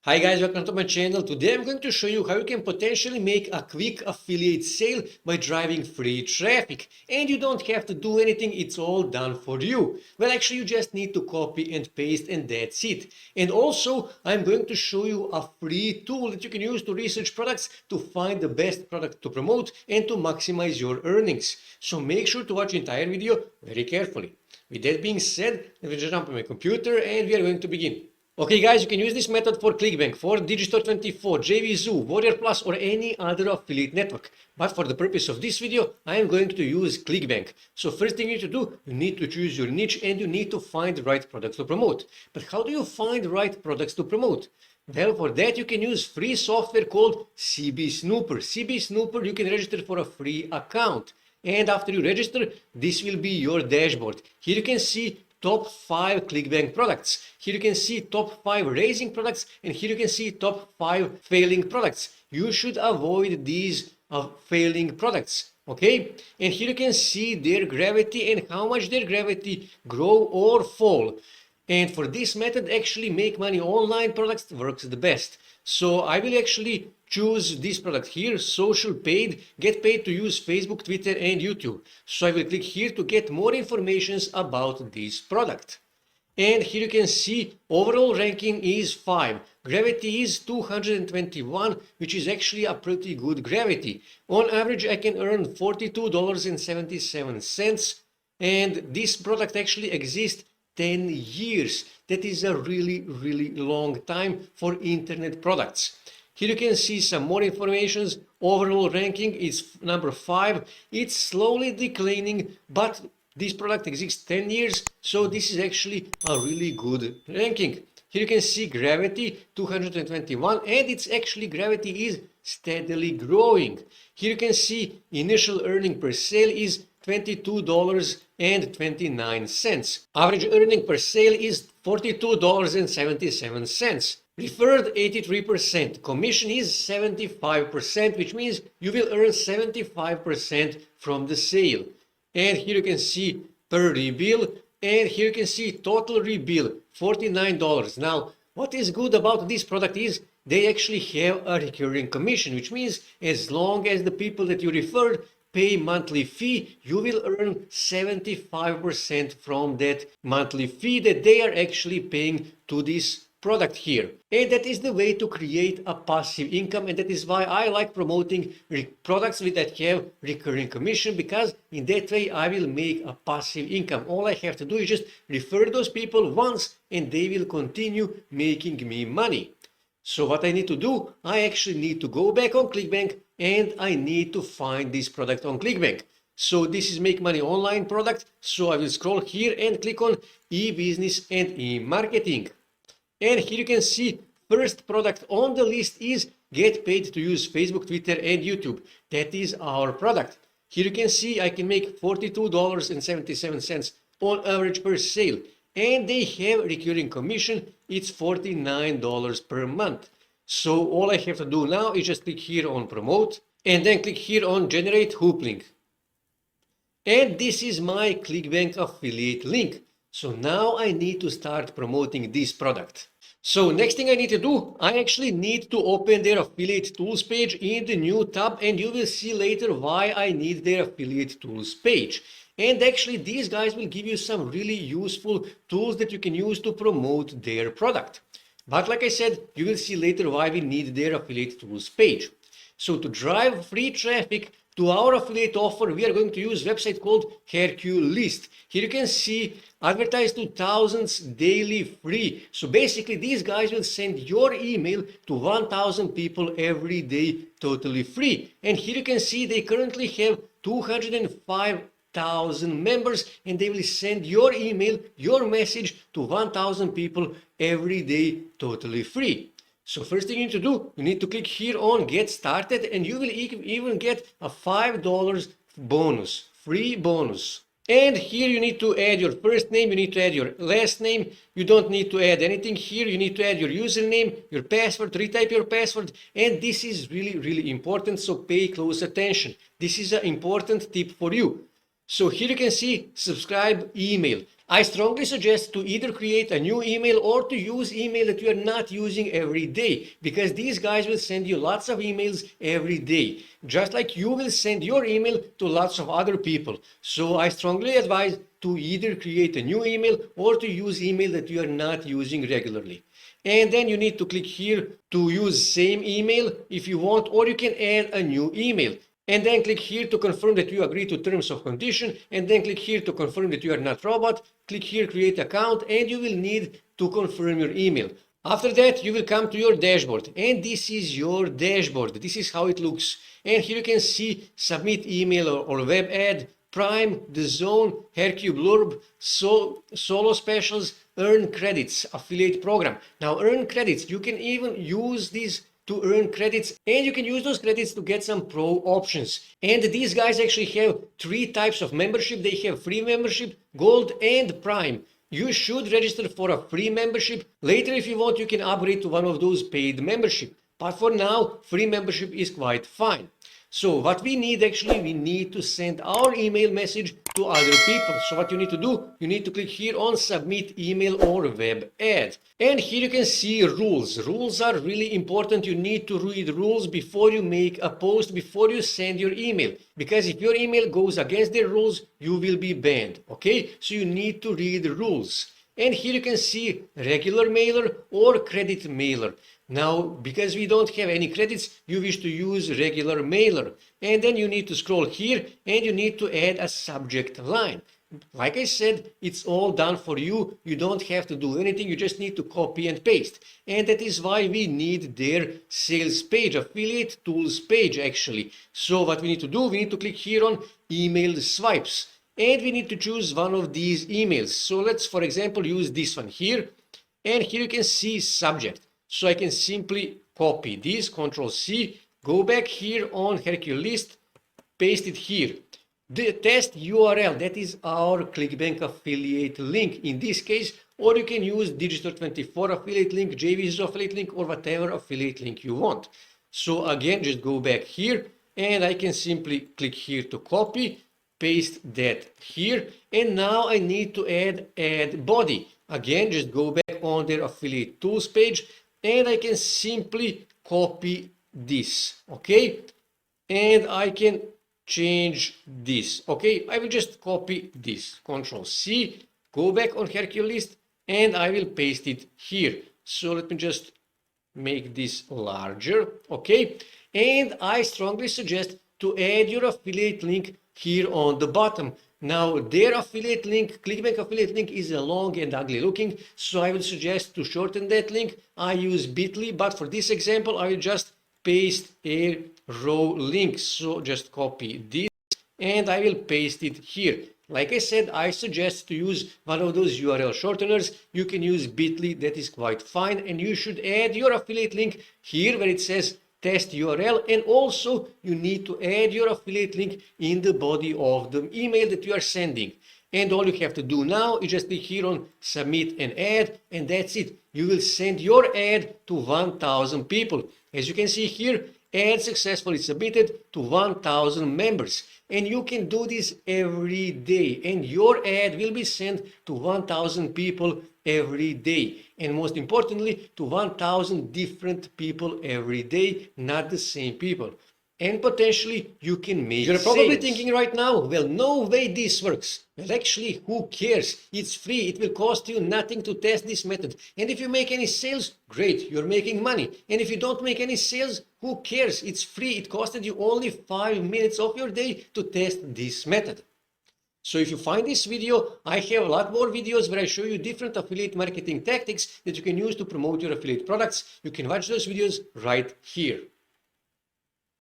Hi guys, welcome to my channel. Today I'm going to show you how you can potentially make a quick affiliate sale by driving free traffic. And you don't have to do anything, it's all done for you. Well, actually you just need to copy and paste and that's it. And also I'm going to show you a free tool that you can use to research products to find the best product to promote and to maximize your earnings. So make sure to watch the entire video very carefully. With that being said, let me jump on my computer and we are going to begin. Okay guys, you can use this method for Clickbank, for Digistore24, JVZoo, Warrior Plus or any other affiliate network. But for the purpose of this video, I am going to use Clickbank. So first thing you need to do, you need to choose your niche and you need to find the right products to promote. But how do you find the right products to promote? Well, for that you can use free software called CB Snooper. CB Snooper, you can register for a free account. And after you register, this will be your dashboard. Here you can see top 5 Clickbank products. Here you can see top 5 raising products and here you can see top 5 failing products. You should avoid these failing products. Okay, and here you can see their gravity and how much their gravity grow or fall. And for this method, actually make money online products works the best. So I will actually choose this product here, social paid, get paid to use Facebook, Twitter and YouTube. So I will click here to get more information about this product. And here you can see overall ranking is 5. Gravity is 221, which is actually a pretty good gravity. On average, I can earn $42.77. And this product actually exists 10 years. That is a really long time for internet products. Here you can see some more information. Overall ranking is number 5. It's slowly declining, but this product exists 10 years, so this is actually a really good ranking. Here you can see gravity 221 and its actually gravity is steadily growing. Here you can see initial earning per sale is $22.29. Average earning per sale is $42.77. Referred 83%. Commission is 75%, which means you will earn 75% from the sale. And here you can see per rebill, and here you can see total rebill $49. Now, what is good about this product is they actually have a recurring commission, which means as long as the people that you referred pay monthly fee, you will earn 75% from that monthly fee that they are actually paying to this product here. And that is the way to create a passive income, and that is why I like promoting products that have recurring commission, because in that way I will make a passive income. All I have to do is just refer those people once and they will continue making me money. So what I need to do, I actually need to go back on Clickbank and I need to find this product on Clickbank. So this is Make Money Online product. So I will scroll here and click on e-business and e-marketing. And here you can see first product on the list is get paid to use Facebook, Twitter and YouTube. That is our product. Here you can see I can make $42.77 on average per sale. And they have recurring commission. It's $49 per month. So all I have to do now is just click here on promote and then click here on generate hook link. And this is my Clickbank affiliate link. So now I need to start promoting this product. So next thing I need to do, I actually need to open their affiliate tools page in the new tab, and you will see later why I need their affiliate tools page. And actually these guys will give you some really useful tools that you can use to promote their product. But like I said, you will see later why we need their affiliate tools page. So to drive free traffic to our affiliate offer, we are going to use a website called Herculist. Here you can see advertise to thousands daily free. So basically these guys will send your email to 1,000 people every day totally free. And here you can see they currently have 205,000 members, and they will send your email, your message to 1,000 people every day totally free. So first thing you need to do, you need to click here on get started, and you will even get a $5 bonus, free bonus. And here you need to add your first name, you need to add your last name, you don't need to add anything here, you need to add your username, your password, retype your password, and this is really important, so pay close attention. This is an important tip for you. So here you can see subscribe email. I strongly suggest to either create a new email or to use email that you are not using every day, because these guys will send you lots of emails every day, just like you will send your email to lots of other people. So I strongly advise to either create a new email or to use email that you are not using regularly. And then you need to click here to use same email if you want, or you can add a new email. And then click here to confirm that you agree to terms of condition, and then click here to confirm that you are not robot. Click here create account, and you will need to confirm your email. After that, you will come to your dashboard, and this is your dashboard. This is how it looks. And here you can see submit email or web ad, Prime, the Zone, Hercube Blurb, Solo Specials, Earn Credits, Affiliate Program. Now earn credits, you can even use these to earn credits, and you can use those credits to get some pro options. And these guys actually have 3 types of membership. They have free membership, gold, and prime. You should register for a free membership. Later, if you want, you can upgrade to one of those paid membership. But for now, free membership is quite fine. So what we need actually, we need to send our email message to other people. So what you need to do, you need to click here on submit email or web ad. And here you can see rules. Rules are really important. You need to read rules before you make a post, before you send your email. Because if your email goes against the rules, you will be banned. Okay, so you need to read the rules. And here you can see regular mailer or credit mailer. Now, because we don't have any credits, you wish to use regular mailer. And then you need to scroll here and you need to add a subject line. Like I said, it's all done for you. You don't have to do anything. You just need to copy and paste. And that is why we need their sales page, affiliate tools page actually. So what we need to do, we need to click here on email swipes. And we need to choose one of these emails. So let's, for example, use this one here. And here you can see subject. So I can simply copy this, Control C, go back here on Hercule list, paste it here. The test URL, that is our Clickbank affiliate link in this case, or you can use Digital24 affiliate link, JVZoo affiliate link, or whatever affiliate link you want. So again, just go back here and I can simply click here to copy, paste that here. And now I need to add body. Again, just go back on their affiliate tools page. And I can simply copy this, okay? And I can change this, okay? I will just copy this, Control C, go back on Hercule list, and I will paste it here. So let me just make this larger, okay? And I strongly suggest to add your affiliate link here on the bottom. Now their affiliate link, Clickbank affiliate link, is a long and ugly looking, so I would suggest to shorten that link. I use bit.ly, but for this example I will just paste a raw link. So just copy this and I will paste it here. Like I said, I suggest to use one of those URL shorteners. You can use bit.ly, that is quite fine, and you should add your affiliate link here where it says test URL, and also you need to add your affiliate link in the body of the email that you are sending. And all you have to do now is just click here on submit an ad, and that's it. You will send your ad to 1,000 people. As you can see here, ad successfully submitted to 1,000 members. And you can do this every day, and your ad will be sent to 1,000 people every day, and most importantly to 1,000 different people every day, not the same people. And potentially you can make You're probably thinking right now, well, no way this works. Well, actually, who cares? It's free. It will cost you nothing to test this method. And if you make any sales, great, you're making money. And if you don't make any sales, who cares? It's free. It costed you only 5 minutes of your day to test this method. So if you find this video, I have a lot more videos where I show you different affiliate marketing tactics that you can use to promote your affiliate products. You can watch those videos right here.